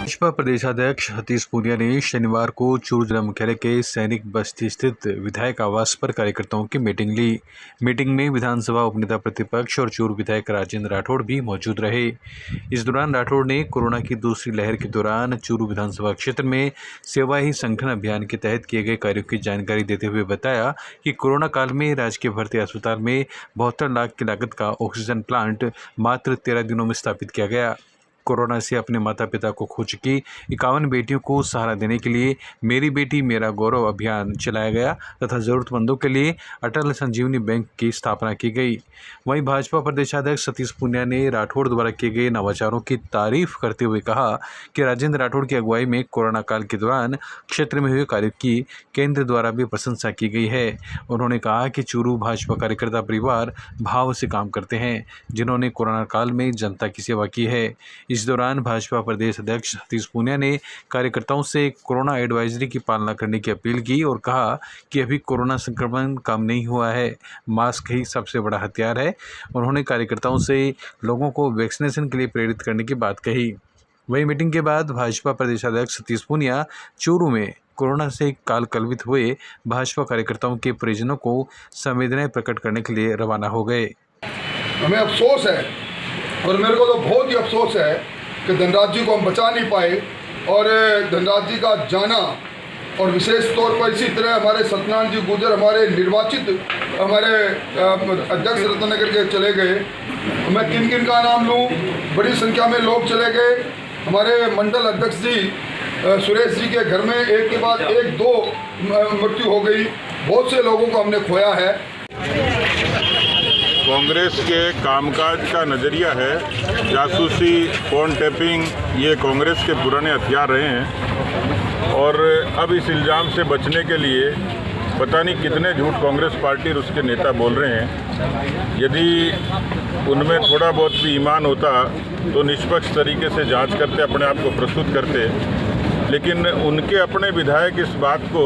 भाजपा प्रदेशाध्यक्ष सतीश पूनिया ने शनिवार को चूरू जिला मुख्यालय के सैनिक बस्ती स्थित विधायक आवास पर कार्यकर्ताओं की मीटिंग ली। मीटिंग में विधानसभा उपनेता प्रतिपक्ष और चूरू विधायक राजेंद्र राठौड़ भी मौजूद रहे। इस दौरान राठौड़ ने कोरोना की दूसरी लहर के दौरान चूरू विधानसभा क्षेत्र में सेवा ही संगठन अभियान के तहत किए गए कार्यों की जानकारी देते हुए बताया कि कोरोना काल में राजकीय भर्ती अस्पताल में 72 लाख की लागत का ऑक्सीजन प्लांट मात्र 13 दिनों में स्थापित किया गया। कोरोना से अपने माता पिता को खो चुकी 51 बेटियों को सहारा देने के लिए मेरी बेटी मेरा गौरव अभियान चलाया गया तथा ज़रूरतमंदों के लिए अटल संजीवनी बैंक की स्थापना की गई। वहीं भाजपा प्रदेशाध्यक्ष सतीश पूनिया ने राठौड़ द्वारा किए गए नवाचारों की तारीफ करते हुए कहा कि राजेंद्र राठौड़ की अगुवाई में कोरोना काल के दौरान क्षेत्र में हुए कार्यों की केंद्र द्वारा भी प्रशंसा की गई है। उन्होंने कहा कि चूरू भाजपा कार्यकर्ता परिवार भाव से काम करते हैं, जिन्होंने कोरोना काल में जनता की सेवा की है। इस दौरान भाजपा प्रदेश अध्यक्ष सतीश पूनिया ने कार्यकर्ताओं से कोरोना एडवाइजरी की पालना करने की अपील की और कहा कि अभी कोरोना संक्रमण कम नहीं हुआ है, मास्क ही सबसे बड़ा हथियार है। उन्होंने कार्यकर्ताओं से लोगों को वैक्सीनेशन के लिए प्रेरित करने की बात कही। वहीं मीटिंग के बाद भाजपा प्रदेशाध्यक्ष सतीश पूनिया चूरू में कोरोना से काल कलवित हुए भाजपा कार्यकर्ताओं के परिजनों को संवेदनाएं प्रकट करने के लिए रवाना हो गए। हमें अफसोस है और मेरे को तो बहुत ही अफसोस है कि धनराज जी को हम बचा नहीं पाए और धनराज जी का जाना और विशेष तौर पर इसी तरह हमारे सत्यनारायण जी गुर्जर हमारे निर्वाचित हमारे अध्यक्ष रत्नगर के चले गए। मैं किन किन का नाम लूँ, बड़ी संख्या में लोग चले गए। हमारे मंडल अध्यक्ष जी सुरेश जी के घर में एक के बाद एक 2 मृत्यु हो गई। बहुत से लोगों को हमने खोया है। कांग्रेस के कामकाज का नज़रिया है जासूसी, फ़ोन टैपिंग, ये कांग्रेस के पुराने हथियार रहे हैं और अब इस इल्ज़ाम से बचने के लिए पता नहीं कितने झूठ कांग्रेस पार्टी और उसके नेता बोल रहे हैं। यदि उनमें थोड़ा बहुत भी ईमान होता तो निष्पक्ष तरीके से जांच करते, अपने आप को प्रस्तुत करते, लेकिन उनके अपने विधायक इस बात को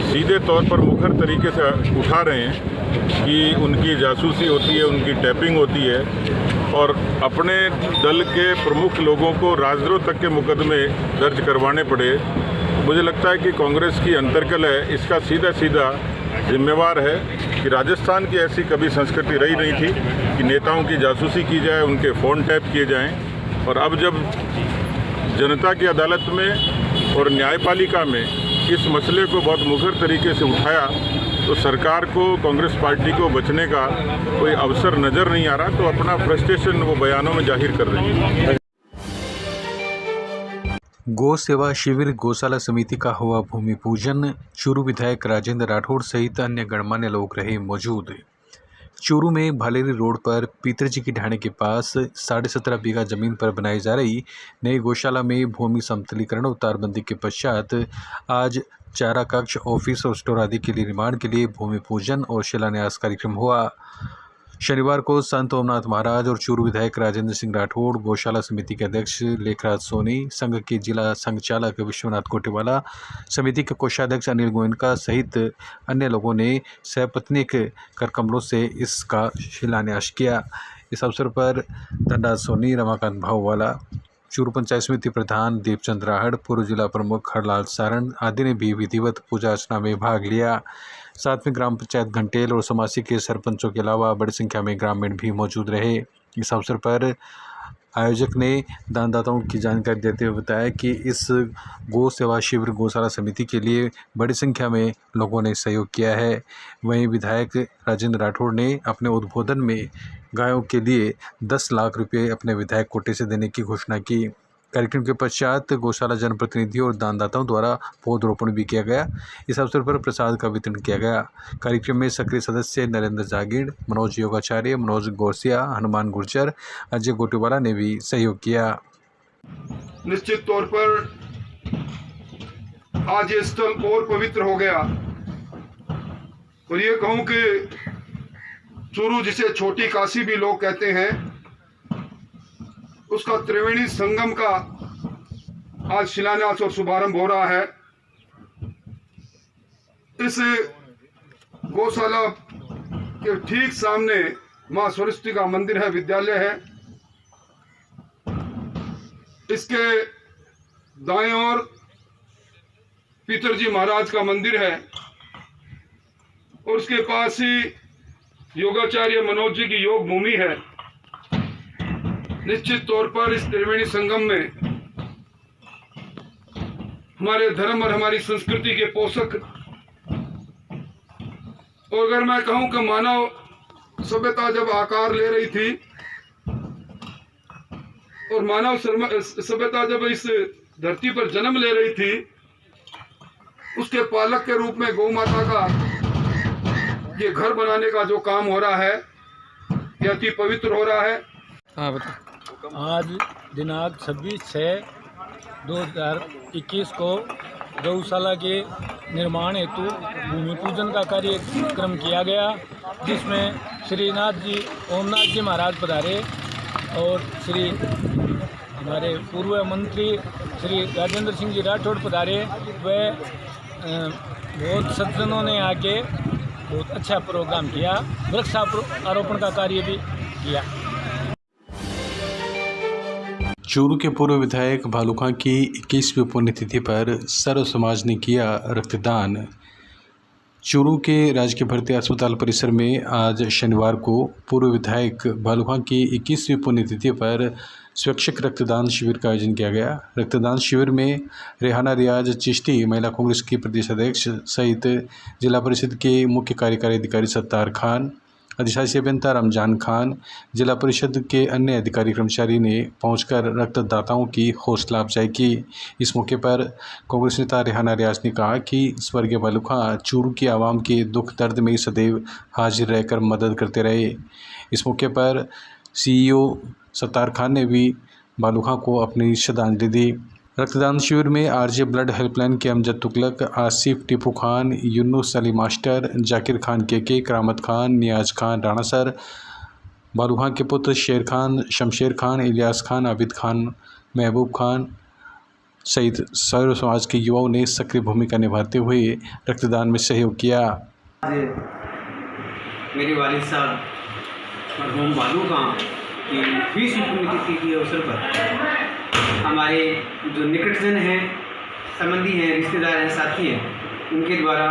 सीधे तौर पर मुखर तरीके से उठा रहे हैं कि उनकी जासूसी होती है, उनकी टैपिंग होती है और अपने दल के प्रमुख लोगों को राजद्रोह तक के मुकदमे दर्ज करवाने पड़े। मुझे लगता है कि कांग्रेस की अंतर्कल है, इसका सीधा सीधा जिम्मेवार है कि राजस्थान की ऐसी कभी संस्कृति रही नहीं थी कि नेताओं की जासूसी की जाए, उनके फ़ोन टैप किए जाएं। और अब जब जनता की अदालत में और न्यायपालिका में इस मसले को बहुत मुखर तरीके से उठाया तो सरकार को, कांग्रेस पार्टी को बचने का कोई अवसर नज़र नहीं आ रहा, तो अपना फ्रस्ट्रेशन वो बयानों में जाहिर कर रही है। गौ सेवा शिविर गौशाला समिति का हुआ भूमि पूजन। चूरू विधायक राजेंद्र राठौड़ सहित अन्य गणमान्य लोग रहे मौजूद। चूरू में भालेरी रोड पर पितरजी की ढाणी के पास 17.5 बीघा जमीन पर बनाई जा रही नई गौशाला में भूमि समतलीकरण और तारबंदी के पश्चात आज चारा कक्ष, ऑफिस और स्टोर आदि के लिए निर्माण के लिए भूमि पूजन और शिलान्यास कार्यक्रम हुआ। शनिवार को संत ओमनाथ महाराज और चूरू विधायक राजेंद्र सिंह राठौड़, गौशाला समिति के अध्यक्ष लेखराज सोनी, संघ के जिला संघचालक विश्वनाथ कोटेवाला, समिति के कोषाध्यक्ष अनिल गोयनका सहित अन्य लोगों ने सपत्नीक करकमलों से इसका शिलान्यास किया। इस अवसर पर धनराज सोनी, रमाकांत भाऊवाला, चूरू पंचायत समिति प्रधान दीपचंद राहड़, पूर्व जिला प्रमुख हरलाल सारण आदि ने भी विधिवत पूजा अर्चना में भाग लिया। साथ में ग्राम पंचायत घंटेल और समासी के सरपंचों के अलावा बड़ी संख्या में ग्रामीण भी मौजूद रहे। इस अवसर पर आयोजक ने दानदाताओं की जानकारी देते हुए बताया कि इस गौ सेवा शिविर गौशाला समिति के लिए बड़ी संख्या में लोगों ने सहयोग किया है। वहीं विधायक राजेंद्र राठौड़ ने अपने उद्बोधन में गायों के लिए 10 लाख रुपये अपने विधायक कोटे से देने की घोषणा की। कार्यक्रम के पश्चात गौशाला जनप्रतिनिधि और दानदाताओं द्वारा पौधरोपण भी किया गया। इस अवसर पर प्रसाद का वितरण किया गया। कार्यक्रम में सक्रिय सदस्य नरेंद्र जागीर, मनोज योगाचार्य, मनोज गौरसिया, हनुमान गुर्जर, अजय गोटेवाला ने भी सहयोग किया। निश्चित तौर पर आज ये स्थल और पवित्र हो गया और ये कहूँ कि चूरू जिसे छोटी काशी भी लोग कहते हैं, उसका त्रिवेणी संगम का आज शिलान्यास और शुभारंभ हो रहा है। इस गौशाला के ठीक सामने मां सरस्वती का मंदिर है, विद्यालय है। इसके दाएं ओर पितरजी महाराज का मंदिर है और उसके पास ही योगाचार्य मनोज जी की योग भूमि है। निश्चित तौर पर इस त्रिवेणी संगम में हमारे धर्म और हमारी संस्कृति के पोषक, और अगर मैं कहूं कि मानव सभ्यता जब आकार ले रही थी और मानव सभ्यता जब इस धरती पर जन्म ले रही थी, उसके पालक के रूप में गौ माता का ये घर बनाने का जो काम हो रहा है, ये अति पवित्र हो रहा है। हाँ बता। आज दिनांक 26/6/2021 को गौशाला के निर्माण हेतु भूमि पूजन का कार्यक्रम किया गया, जिसमें श्रीनाथ जी ओमनाथ जी महाराज पधारे और श्री हमारे पूर्व मंत्री श्री राजेंद्र सिंह जी राठौड़ पधारे। वे बहुत सज्जनों ने आके बहुत अच्छा प्रोग्राम किया, वृक्षारोपण का कार्य भी किया। चूरू के पूर्व विधायक भालू खां की 21वीं पुण्यतिथि पर सर्व समाज ने किया रक्तदान। चूरू के राजकीय भर्ती अस्पताल परिसर में आज शनिवार को पूर्व विधायक भालू खां की 21वीं पुण्यतिथि पर स्वैच्छिक रक्तदान शिविर का आयोजन किया गया। रक्तदान शिविर में रेहाना रियाज चिश्ती महिला कांग्रेस की प्रदेश अध्यक्ष सहित जिला परिषद के मुख्य कार्यकारी अधिकारी सत्तार खान, अधिशासी अभियंता रमजान खान, जिला परिषद के अन्य अधिकारी कर्मचारी ने पहुंचकर रक्तदाताओं की हौसला अफजाई की। इस मौके पर कांग्रेस नेता रेहाना रियाज ने कहा कि स्वर्गीय भालू खां चूरू की आवाम के दुख दर्द में सदैव हाजिर रहकर मदद करते रहे। इस मौके पर CEO सत्तार खान ने भी भालू खां को अपनी श्रद्धांजलि दी। रक्तदान शिविर में RJ ब्लड हेल्पलाइन के अमजद तुगलक, आसिफ टीपू खान, यूनुस अली मास्टर, जाकिर खान KK, करामत खान, नियाज खान राणासर, भालू खां के पुत्र शेर खान, शमशेर खान, इलियास खान, आबिद खान, महबूब खान सहित सर्व समाज के युवाओं ने सक्रिय भूमिका निभाते हुए रक्तदान में सहयोग किया। मेरे वालिद साहब मरहूम भालू खां की 20वीं पुण्यतिथि के अवसर पर हमारे जो निकटजन हैं, संबंधी हैं, रिश्तेदार हैं, साथी हैं, उनके द्वारा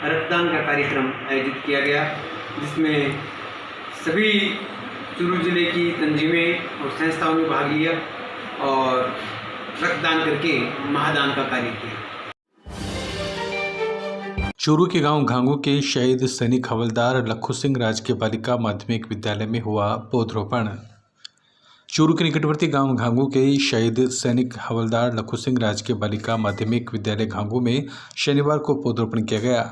रक्तदान का कार्यक्रम आयोजित किया गया, जिसमें सभी चूरू जिले की तंजीमें और संस्थाओं ने भाग लिया और रक्तदान करके महादान का कार्य किया। चूरू के गांव घांगू के शहीद सैनिक हवलदार लखू सिंह राजकीय बालिका माध्यमिक विद्यालय में हुआ पौधरोपण। चूरू के निकटवर्ती गांव घांगू के शहीद सैनिक हवलदार लखू सिंह राजकीय बालिका माध्यमिक विद्यालय घांगू में शनिवार को पौधरोपण किया गया।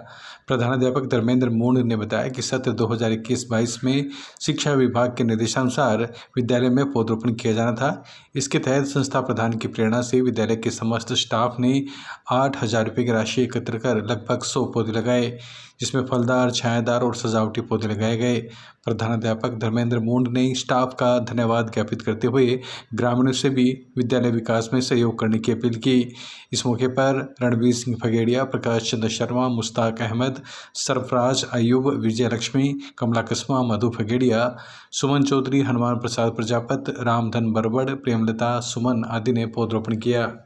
प्रधानाध्यापक धर्मेंद्र मूंड ने बताया कि सत्र 2021-22 में शिक्षा विभाग के निर्देशानुसार विद्यालय में पौधरोपण किया जाना था। इसके तहत संस्था प्रधान की प्रेरणा से विद्यालय के समस्त स्टाफ ने 8,000 रुपये की राशि एकत्र कर लगभग 100 पौधे लगाए, जिसमें फलदार, छायादार और सजावटी पौधे लगाए गए। प्रधानाध्यापक धर्मेंद्र मूंड ने स्टाफ का धन्यवाद ज्ञापित करते हुए ग्रामीणों से भी विद्यालय विकास में सहयोग करने की अपील की। इस मौके पर रणवीर सिंह फगेड़िया, प्रकाश चंद्र शर्मा, मुश्ताक अहमद, सरफराज अयूब, विजय लक्ष्मी, कमला कस्मा, मधु फगेड़िया, सुमन चौधरी, हनुमान प्रसाद प्रजापत, रामधन बरबड़, प्रेमलता सुमन आदि ने पौधरोपण किया।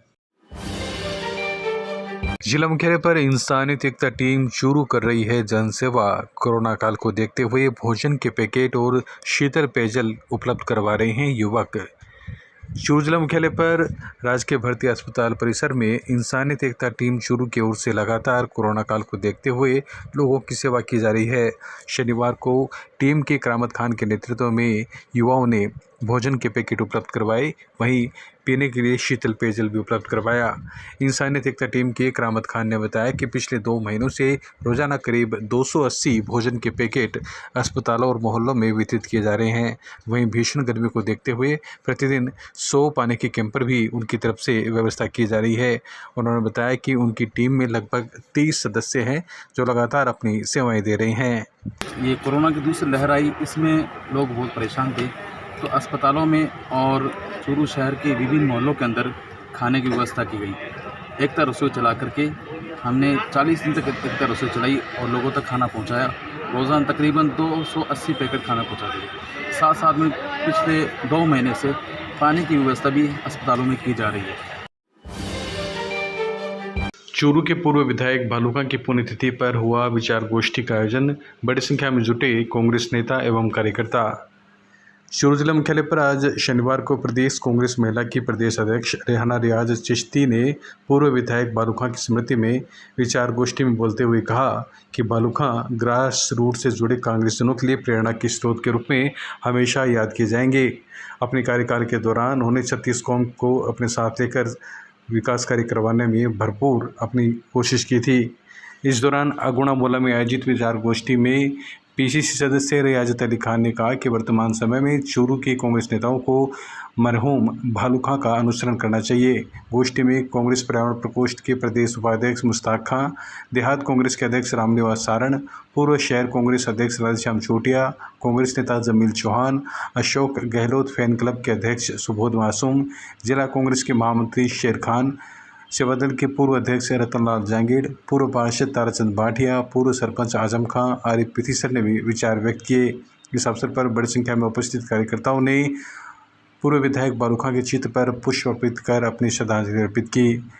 जिला मुख्यालय पर इंसानियत एकता टीम चूरू कर रही है जनसेवा। कोरोना काल को देखते हुए भोजन के पैकेट और शीतल पेयजल उपलब्ध करवा रहे हैं युवक। चूरू जिला मुख्यालय पर राजकीय भर्ती अस्पताल परिसर में इंसानियत एकता टीम चूरू की ओर से लगातार कोरोना काल को देखते हुए लोगों की सेवा की जा रही है। शनिवार को टीम के करामत खान के नेतृत्व में युवाओं ने भोजन के पैकेट उपलब्ध करवाए, वहीं पीने के लिए शीतल पेयजल भी उपलब्ध करवाया। इंसानियत एकता टीम के करामत खान ने बताया कि पिछले 2 महीनों से रोजाना करीब 280 भोजन के पैकेट अस्पतालों और मोहल्लों में वितरित किए जा रहे हैं। वहीं भीषण गर्मी को देखते हुए प्रतिदिन 100 पानी के कैंपर भी उनकी तरफ से व्यवस्था की जा रही है। उन्होंने बताया कि उनकी टीम में लगभग 30 सदस्य हैं जो लगातार अपनी सेवाएँ दे रहे हैं। ये कोरोना की दूसरी लहर आई, इसमें लोग बहुत परेशान थे, तो अस्पतालों में और चूरू शहर के विभिन्न मोहल्लों के अंदर खाने की व्यवस्था की गई। एकता रसोई चला करके हमने 40 दिन तक एकता रसोई चलाई और लोगों तक खाना पहुंचाया। रोज़ाना तकरीबन 280 पैकेट खाना पहुंचा दिए। साथ साथ में पिछले 2 महीने से पानी की व्यवस्था भी अस्पतालों में की जा रही है। चूरू के पूर्व विधायक भालूका की पुण्यतिथि पर हुआ विचार गोष्ठी का आयोजन। बड़ी संख्या में जुटे कांग्रेस नेता एवं कार्यकर्ता। चूरू जिला मुख्यालय पर आज शनिवार को प्रदेश कांग्रेस महिला की प्रदेश अध्यक्ष रेहाना रियाज चिश्ती ने पूर्व विधायक भालूका की स्मृति में विचार गोष्ठी में बोलते हुए कहा कि भालूका ग्रास रूट से जुड़े कांग्रेसियों के लिए प्रेरणा के स्रोत के रूप में हमेशा याद किए जाएंगे। अपने कार्यकाल के दौरान उन्होंने 36 कौम को अपने साथ लेकर विकास कार्य करवाने में भरपूर अपनी कोशिश की थी। इस दौरान अगुणा मोला में आयोजित विचार गोष्ठी में पीसीसी सदस्य रियाजत अली खान ने कहा कि वर्तमान समय में चूरू के कांग्रेस नेताओं को मरहूम भालूका का अनुसरण करना चाहिए। गोष्ठी में कांग्रेस पर्यावरण प्रकोष्ठ के प्रदेश उपाध्यक्ष मुश्ताक खां, देहात कांग्रेस के अध्यक्ष रामनिवास सारण, पूर्व शहर कांग्रेस अध्यक्ष राधेश्याम चोटिया, कांग्रेस नेता जमील चौहान, अशोक गहलोत फैन क्लब के अध्यक्ष सुबोध मासूम, जिला कांग्रेस के महामंत्री शेर खान, सेवादल के पूर्व अध्यक्ष रतनलाल जांगीड़, पूर्व पार्षद ताराचंद भाटिया, पूर्व सरपंच आजम खां, आरिफ पिथीसर ने भी विचार व्यक्त किए। इस अवसर पर बड़ी संख्या में उपस्थित कार्यकर्ताओं ने पूर्व विधायक भालूका के चित्र पर पुष्प अर्पित कर अपनी श्रद्धांजलि अर्पित की।